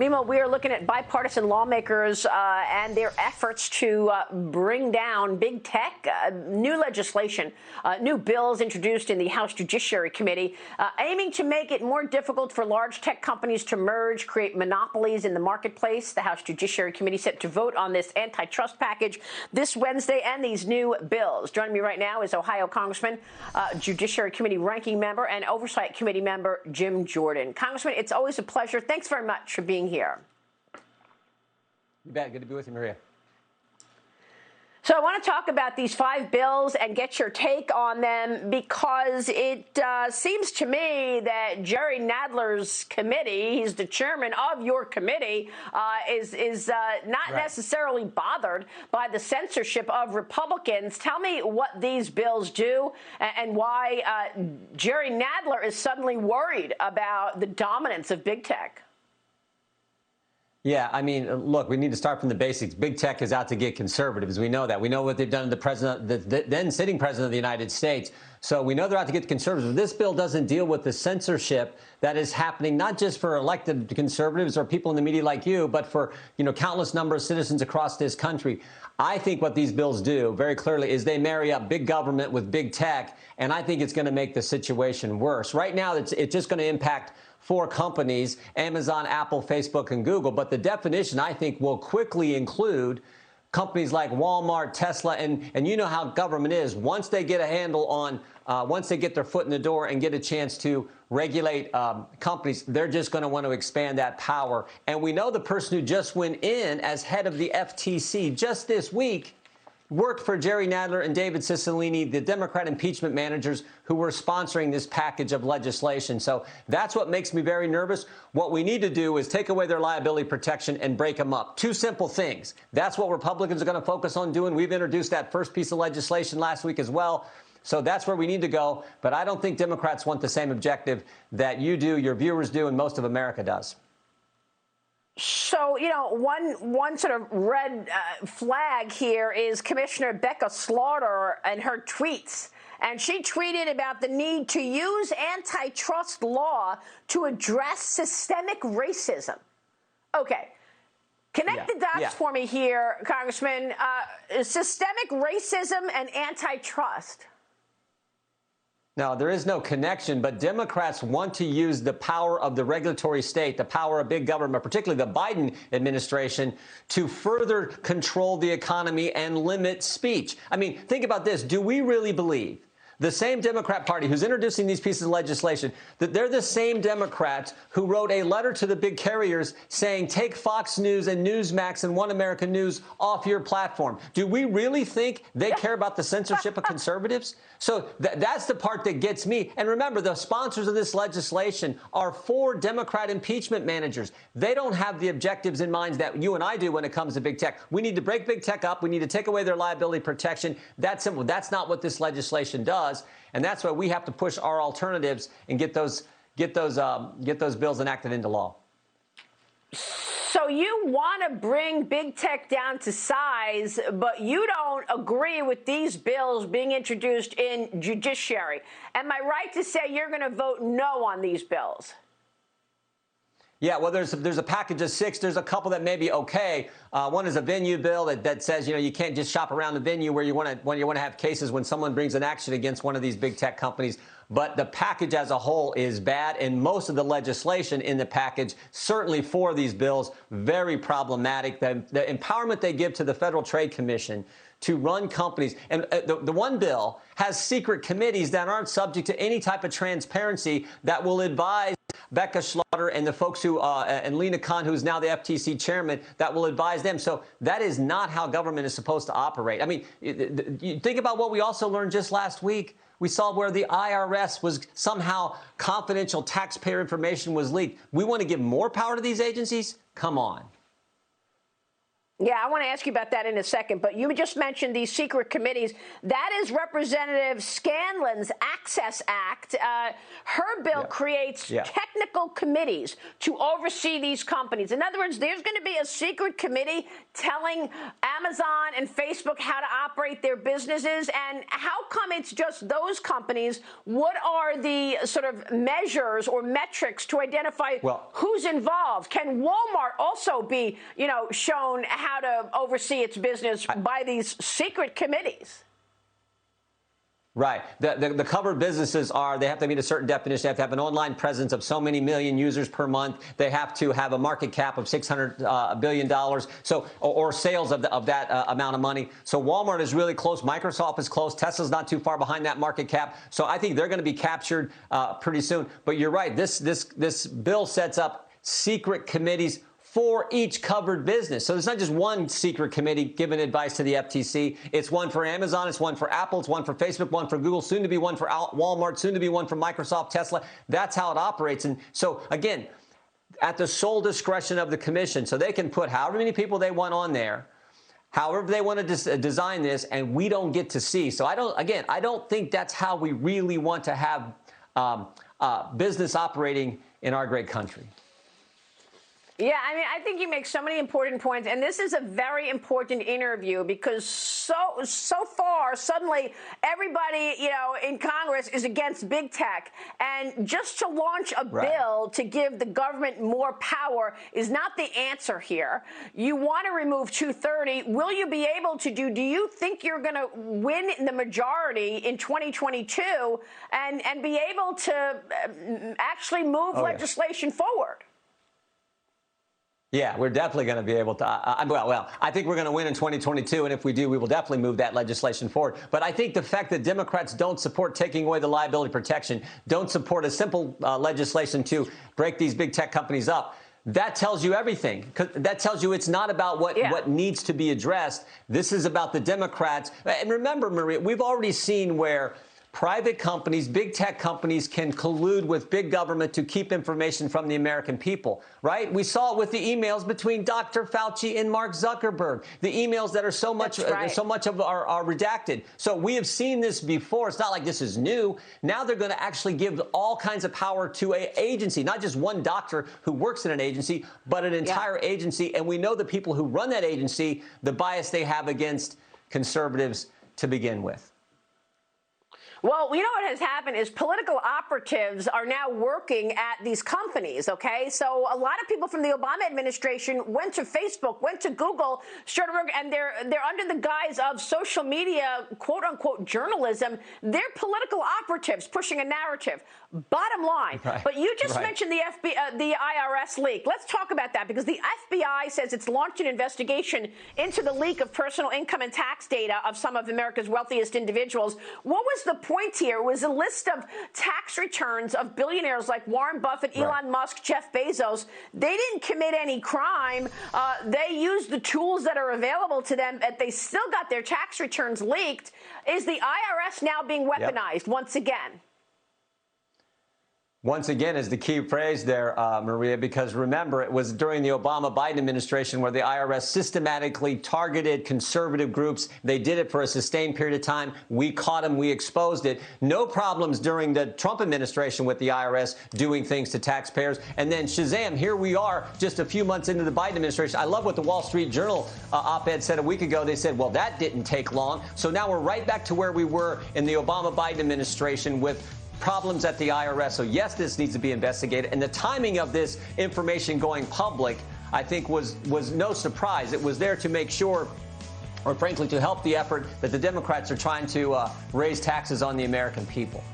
Meanwhile, we are looking at bipartisan lawmakers and their efforts to bring down big tech. New legislation, new bills introduced in the House Judiciary Committee, aiming to make it more difficult for large tech companies to merge, create monopolies in the marketplace. The House Judiciary Committee set to vote on this antitrust package this Wednesday and these new bills. Joining me right now is Ohio Congressman, Judiciary Committee ranking member and Oversight Committee member Jim Jordan. Congressman, it's always a pleasure. Thanks very much for being here. You bet. Good to be with you, Maria. So I want to talk about these 5 bills and get your take on them, because it seems to me that Jerry Nadler's committee, he's the chairman of your committee, is not necessarily bothered by the censorship of Republicans. Tell me what these bills do and why Jerry Nadler is suddenly worried about the dominance of big tech. Yeah, I mean, look, we need to start from the basics. Big tech is out to get conservatives. We know that. We know what they've done to the president, the then sitting president of the United States. So we know they're out to get conservatives. This bill doesn't deal with the censorship that is happening, not just for elected conservatives or people in the media like you, but for, countless number of citizens across this country. I think what these bills do very clearly is they marry up big government with big tech, and I think it's going to make the situation worse. Right now, it's just going to impact 4 companies: Amazon, Apple, Facebook, and Google. But the definition, I think, will quickly include companies like Walmart, Tesla, and you know how government is. Once they get a handle on, once they get their foot in the door and get a chance to regulate companies, they're just going to want to expand that power. And we know the person who just went in as head of the FTC just this week worked for Jerry Nadler and David Cicilline, the Democrat impeachment managers who were sponsoring this package of legislation. So that's what makes me very nervous. What we need to do is take away their liability protection and break them up. 2 simple things. That's what Republicans are going to focus on doing. We've introduced that first piece of legislation last week as well. So that's where we need to go. But I don't think Democrats want the same objective that you do, your viewers do, and most of America does. So, one sort of red flag here is Commissioner Becca Slaughter and her tweets. And she tweeted about the need to use antitrust law to address systemic racism. Okay. Connect the dots for me here, Congressman. Systemic racism and antitrust. No, there is no connection, but Democrats want to use the power of the regulatory state, the power of big government, particularly the Biden administration, to further control the economy and limit speech. I mean, think about this. Do we really believe the same Democrat Party who's introducing these pieces of legislation, that they're the same Democrats who wrote a letter to the big carriers saying, take Fox News and Newsmax and One American News off your platform? Do we really think they care about the censorship of conservatives? So that's the part that gets me. And remember, the sponsors of this legislation are 4 Democrat impeachment managers. They don't have the objectives in mind that you and I do when it comes to big tech. We need to break big tech up. We need to take away their liability protection. That's simple. That's not what this legislation does. And that's why we have to push our alternatives and get those bills enacted into law. So you want to bring big tech down to size, but you don't agree with these bills being introduced in judiciary. Am I right to say you're going to vote no on these bills? Yeah, well, there's a package of 6. There's a couple that may be okay. One is a venue bill that says, you can't just shop around the venue where you want to have cases when someone brings an action against one of these big tech companies. But the package as a whole is bad, and most of the legislation in the package, certainly 4 of these bills, very problematic. The empowerment they give to the Federal Trade Commission to run companies. And the one bill has secret committees that aren't subject to any type of transparency that will advise Becca Slaughter and the folks who, and Lena Khan, who's now the FTC chairman, that will advise them. So that is not how government is supposed to operate. I mean, you think about what we also learned just last week. We saw where the IRS was somehow confidential taxpayer information was leaked. We want to give more power to these agencies? Come on. Yeah, I want to ask you about that in a second, but you just mentioned these secret committees. That is Representative Scanlon's Access Act. Her bill creates technical committees to oversee these companies. In other words, there's going to be a secret committee telling Amazon and Facebook how to operate their businesses. And how come it's just those companies? What are the sort of measures or metrics to identify who's involved? Can Walmart also be, shown how to oversee its business by these secret committees? Right. The covered businesses they have to meet a certain definition. They have to have an online presence of so many million users per month. They have to have a market cap of $600 billion. Or sales of that amount of money. So Walmart is really close. Microsoft is close. Tesla's not too far behind that market cap. So I think they're going to be captured pretty soon. But you're right. This bill sets up secret committees for each covered business. So it's not just one secret committee giving advice to the FTC. It's one for Amazon, it's one for Apple, it's one for Facebook, one for Google, soon to be one for Walmart, soon to be one for Microsoft, Tesla. That's how it operates. And so, again, at the sole discretion of the commission, so they can put however many people they want on there, however they want to design this, and we don't get to see. So I don't think that's how we really want to have business operating in our great country. Yeah, I mean, I think you make so many important points, and this is a very important interview because so far, suddenly, everybody, in Congress is against big tech, and just to launch a bill to give the government more power is not the answer here. You want to remove 230. Will you be able to do you think you're going to win the majority in 2022 and be able to actually move legislation forward? Yeah, we're definitely going to be able to. I think we're going to win in 2022. And if we do, we will definitely move that legislation forward. But I think the fact that Democrats don't support taking away the liability protection, don't support a simple legislation to break these big tech companies up, that tells you everything. That tells you it's not about what needs to be addressed. This is about the Democrats. And remember, Maria, we've already seen where private companies, big tech companies can collude with big government to keep information from the American people, right? We saw it with the emails between Dr. Fauci and Mark Zuckerberg, the emails that are so much of are redacted. So we have seen this before. It's not like this is new. Now they're going to actually give all kinds of power to an agency, not just one doctor who works in an agency, but an entire agency. And we know the people who run that agency, the bias they have against conservatives to begin with. Well, what has happened is political operatives are now working at these companies, okay? So a lot of people from the Obama administration went to Facebook, went to Google, and they're under the guise of social media, quote-unquote, journalism. They're political operatives pushing a narrative, bottom line. Right. But you just mentioned the IRS leak. Let's talk about that because the FBI says it's launched an investigation into the leak of personal income and tax data of some of America's wealthiest individuals. What was the point here? Was a list of tax returns of billionaires like Warren Buffett, Elon Musk, Jeff Bezos. They didn't commit any crime. They used the tools that are available to them, but they still got their tax returns leaked. Is the IRS now being weaponized once again? Once again is the key phrase there, Maria, because remember, it was during the Obama-Biden administration where the IRS systematically targeted conservative groups. They did it for a sustained period of time. We caught them. We exposed it. No problems during the Trump administration with the IRS doing things to taxpayers. And then, shazam, here we are just a few months into the Biden administration. I love what the Wall Street Journal op-ed said a week ago. They said, well, that didn't take long. So now we're right back to where we were in the Obama-Biden administration with problems at the IRS. So yes, this needs to be investigated. And the timing of this information going public, I think, was no surprise. It was there to make sure, or frankly, to help the effort that the Democrats are trying to raise taxes on the American people.